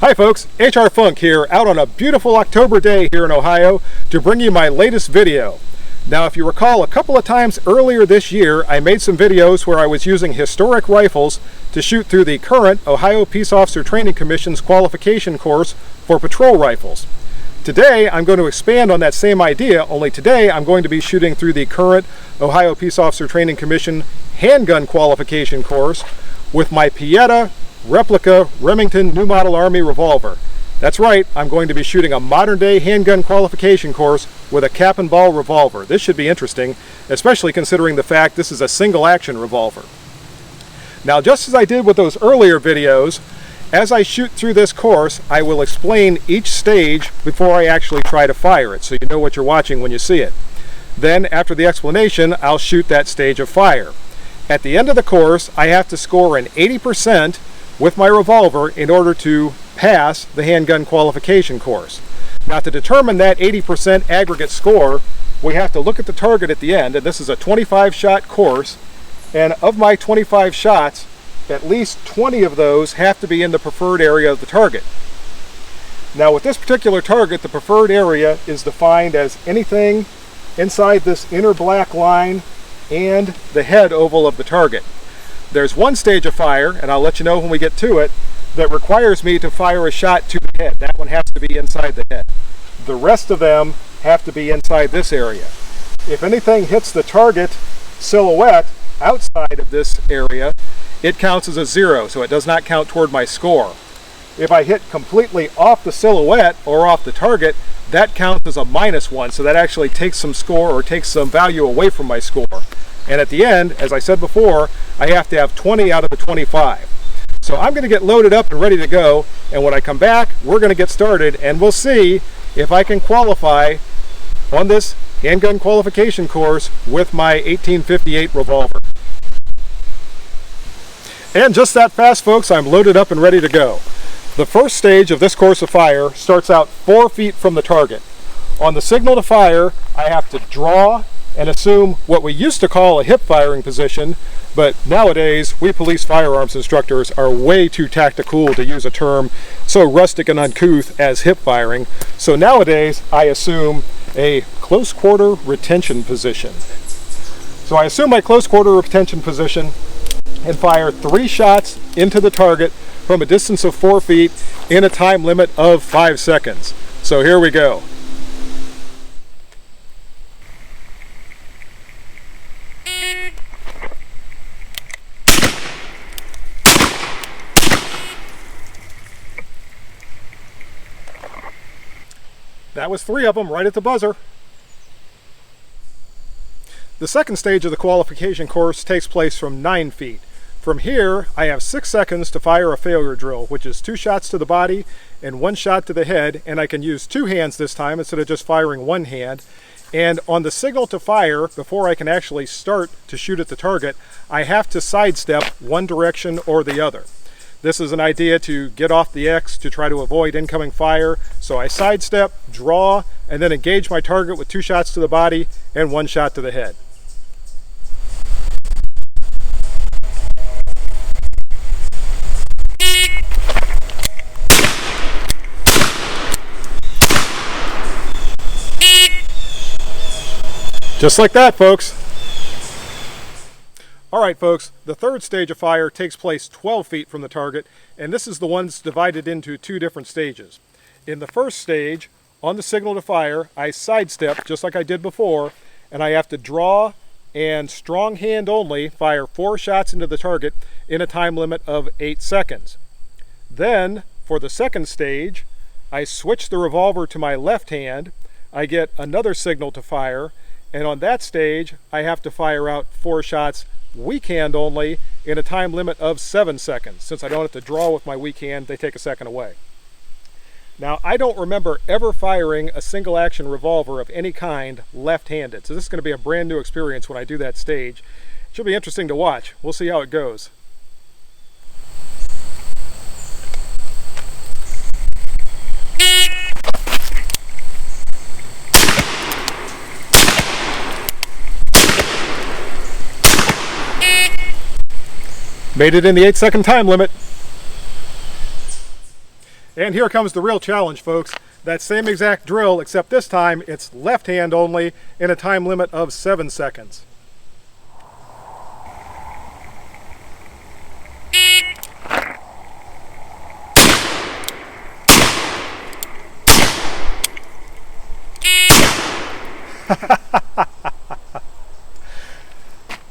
Hi folks, HR Funk here, out on a beautiful October day here in Ohio to bring you my latest video. Now if you recall, a couple of times earlier this year I made some videos where I was using historic rifles to shoot through the current Ohio Peace Officer Training Commission's qualification course for patrol rifles. Today I'm going to expand on that same idea, only today I'm going to be shooting through the current Ohio Peace Officer Training Commission Handgun Qualification course with my Pietta replica Remington New Model Army Revolver. That's right, I'm going to be shooting a modern-day handgun qualification course with a cap and ball revolver. This should be interesting, especially considering the fact this is a single-action revolver. Now, just as I did with those earlier videos, as I shoot through this course, I will explain each stage before I actually try to fire it, so you know what you're watching when you see it. Then, after the explanation, I'll shoot that stage of fire. At the end of the course, I have to score an 80% with my revolver in order to pass the handgun qualification course. Now, to determine that 80% aggregate score, we have to look at the target at the end, and this is a 25-shot course, and of my 25 shots, at least 20 of those have to be in the preferred area of the target. Now, with this particular target, the preferred area is defined as anything inside this inner black line and the head oval of the target. There's one stage of fire, and I'll let you know when we get to it, that requires me to fire a shot to the head. That one has to be inside the head. The rest of them have to be inside this area. If anything hits the target silhouette outside of this area, it counts as a 0, so it does not count toward my score. If I hit completely off the silhouette or off the target, that counts as a -1, so that actually takes some score or takes some value away from my score. And at the end, as I said before, I have to have 20 out of the 25. So I'm going to get loaded up and ready to go, and when I come back, we're going to get started, and we'll see if I can qualify on this handgun qualification course with my 1858 revolver. And just that fast, folks, I'm loaded up and ready to go. The first stage of this course of fire starts out 4 feet from the target. On the signal to fire, I have to draw and assume what we used to call a hip firing position, but nowadays we police firearms instructors are way too tactical to use a term so rustic and uncouth as hip firing. So nowadays I assume a close quarter retention position. So I assume my close quarter retention position and fire 3 shots into the target from a distance of 4 feet in a time limit of 5 seconds. So here we go. That was 3 of them right at the buzzer. The second stage of the qualification course takes place from 9 feet. From here, I have 6 seconds to fire a failure drill, which is 2 shots to the body and 1 shot to the head, and I can use 2 hands this time instead of just firing 1 hand. And on the signal to fire, before I can actually start to shoot at the target, I have to sidestep one direction or the other. This is an idea to get off the X to try to avoid incoming fire. So I sidestep, draw, and then engage my target with 2 shots to the body and 1 shot to the head. Just like that, folks. All right, folks, the third stage of fire takes place 12 feet from the target, and this is the one that's divided into 2 different stages. In the first stage, on the signal to fire, I sidestep, just like I did before, and I have to draw and strong hand only fire 4 shots into the target in a time limit of 8 seconds. Then, for the second stage, I switch the revolver to my left hand, I get another signal to fire, and on that stage, I have to fire out 4 shots weak hand only in a time limit of 7 seconds. Since I don't have to draw with my weak hand, they take a second away. Now, I don't remember ever firing a single action revolver of any kind left-handed, so this is going to be a brand new experience when I do that stage. It should be interesting to watch. We'll see how it goes. Made it in the 8-second time limit. And here comes the real challenge, folks. That same exact drill, except this time it's left hand only in a time limit of 7 seconds.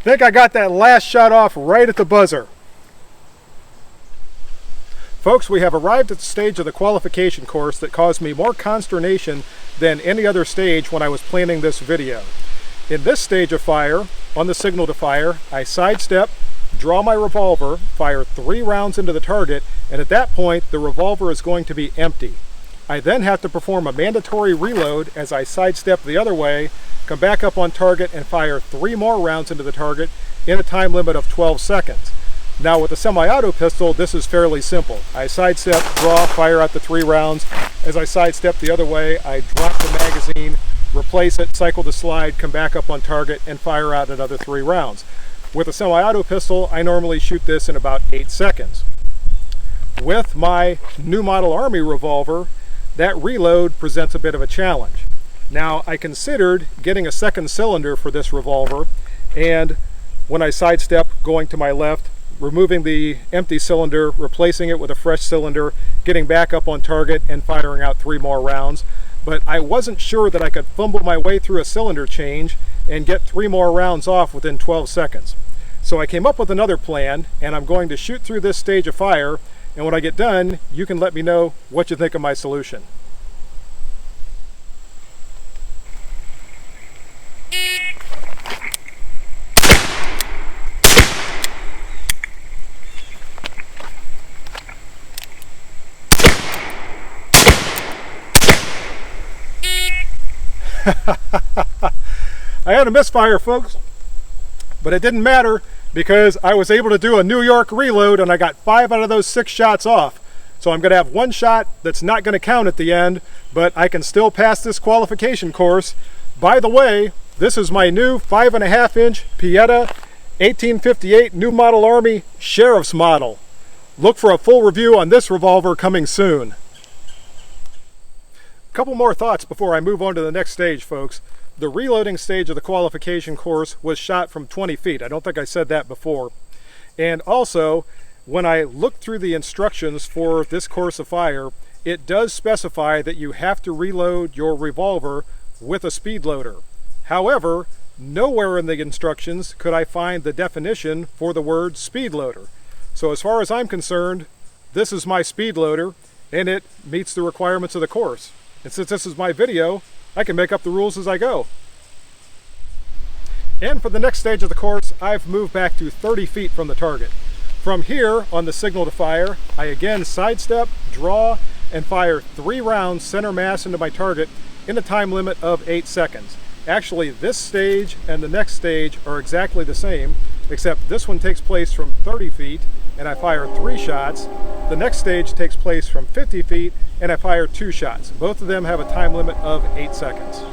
Think I got that last shot off right at the buzzer. Folks, we have arrived at the stage of the qualification course that caused me more consternation than any other stage when I was planning this video. In this stage of fire, on the signal to fire, I sidestep, draw my revolver, fire 3 rounds into the target, and at that point the revolver is going to be empty. I then have to perform a mandatory reload as I sidestep the other way, come back up on target and fire 3 more rounds into the target in a time limit of 12 seconds. Now with the semi-auto pistol, this is fairly simple. I sidestep, draw, fire out the 3 rounds. As I sidestep the other way, I drop the magazine, replace it, cycle the slide, come back up on target, and fire out another 3 rounds. With a semi-auto pistol, I normally shoot this in about 8 seconds. With my New Model Army revolver, that reload presents a bit of a challenge. Now, I considered getting a second cylinder for this revolver, and when I sidestep, going to my left, removing the empty cylinder, replacing it with a fresh cylinder, getting back up on target and firing out 3 more rounds. But I wasn't sure that I could fumble my way through a cylinder change and get 3 more rounds off within 12 seconds. So I came up with another plan, and I'm going to shoot through this stage of fire, and when I get done, you can let me know what you think of my solution. I had a misfire, folks, but it didn't matter because I was able to do a New York reload and I got 5 out of those 6 shots off. So I'm going to have 1 shot that's not going to count at the end, but I can still pass this qualification course. By the way, this is my new 5.5-inch Pietta 1858 New Model Army Sheriff's Model. Look for a full review on this revolver coming soon. A couple more thoughts before I move on to the next stage, folks. The reloading stage of the qualification course was shot from 20 feet. I don't think I said that before. And also, when I looked through the instructions for this course of fire, it does specify that you have to reload your revolver with a speed loader. However, nowhere in the instructions could I find the definition for the word speed loader. So as far as I'm concerned, this is my speed loader and it meets the requirements of the course. And since this is my video, I can make up the rules as I go. And for the next stage of the course, I've moved back to 30 feet from the target. From here, on the signal to fire, I again sidestep, draw, and fire 3 rounds center mass into my target in a time limit of 8 seconds. Actually, this stage and the next stage are exactly the same, except this one takes place from 30 feet and I fire 3 shots. The next stage takes place from 50 feet and I fire 2 shots. Both of them have a time limit of 8 seconds.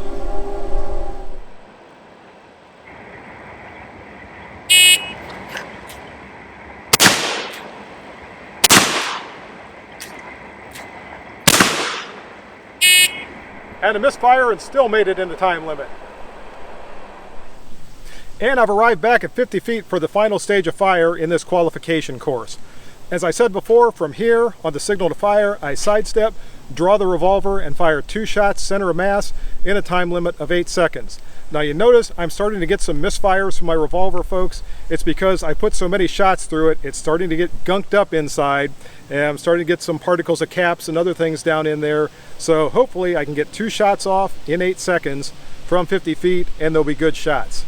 And a misfire and still made it in the time limit. And I've arrived back at 50 feet for the final stage of fire in this qualification course. As I said before, from here on the signal to fire, I sidestep, draw the revolver, and fire 2 shots center of mass in a time limit of 8 seconds. Now you notice I'm starting to get some misfires from my revolver, folks. It's because I put so many shots through it, it's starting to get gunked up inside, and I'm starting to get some particles of caps and other things down in there. So hopefully I can get 2 shots off in 8 seconds from 50 feet, and they'll be good shots.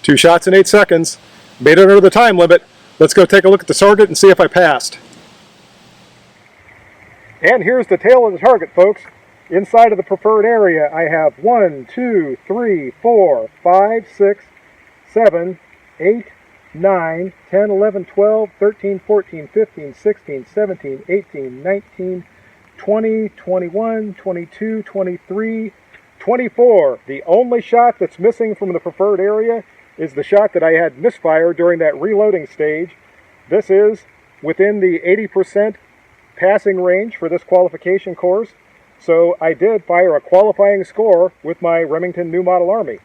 Two shots in 8 seconds. Made it under the time limit. Let's go take a look at the target and see if I passed. And here's the tail of the target, folks. Inside of the preferred area, I have 1, 2, 3, 4, 5, 6, 7, 8, 9, 10, 11, 12, 13, 14, 15, 16, 17, 18, 19, 20, 21, 22, 23, 24. The only shot that's missing from the preferred area is the shot that I had misfire during that reloading stage. This is within the 80% passing range for this qualification course, so I did fire a qualifying score with my Remington New Model Army.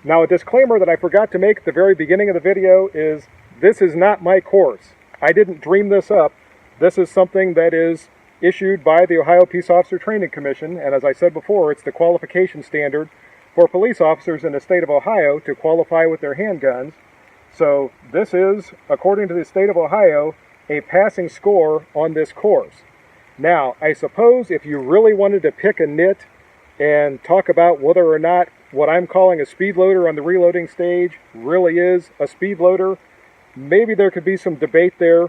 Now, a disclaimer that I forgot to make at the very beginning of the video is this is not my course. I didn't dream this up. This is something that is issued by the Ohio Peace Officer Training Commission, and as I said before, it's the qualification standard for police officers in the state of Ohio to qualify with their handguns. So this is, according to the state of Ohio, a passing score on this course. Now, I suppose if you really wanted to pick a nit and talk about whether or not what I'm calling a speed loader on the reloading stage really is a speed loader, maybe there could be some debate there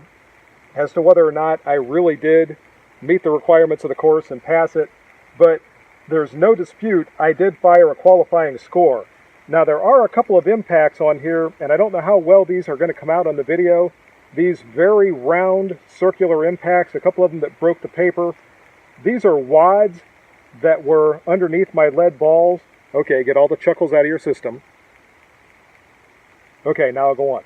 as to whether or not I really did meet the requirements of the course and pass it, but there's no dispute I did fire a qualifying score. Now, there are a couple of impacts on here, and I don't know how well these are going to come out on the video. These very round circular impacts, a couple of them that broke the paper. These are wads that were underneath my lead balls. Okay, get all the chuckles out of your system. Okay, now I'll go on.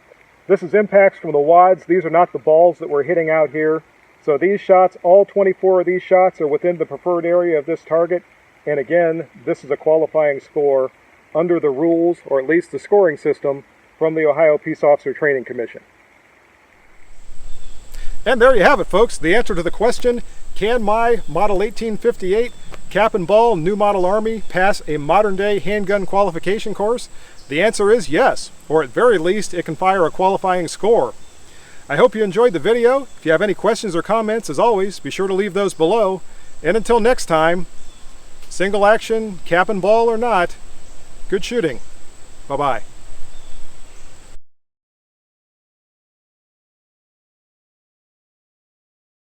This is impacts from the wads. These are not the balls that we're hitting out here. So these shots, all 24 of these shots are within the preferred area of this target. And again, this is a qualifying score under the rules, or at least the scoring system, from the Ohio Peace Officer Training Commission. And there you have it, folks. The answer to the question, can my Model 1858 Cap and Ball New Model Army pass a modern-day handgun qualification course? The answer is yes, or at very least, it can fire a qualifying score. I hope you enjoyed the video. If you have any questions or comments, as always, be sure to leave those below. And until next time, single action, cap and ball or not, good shooting. Bye-bye.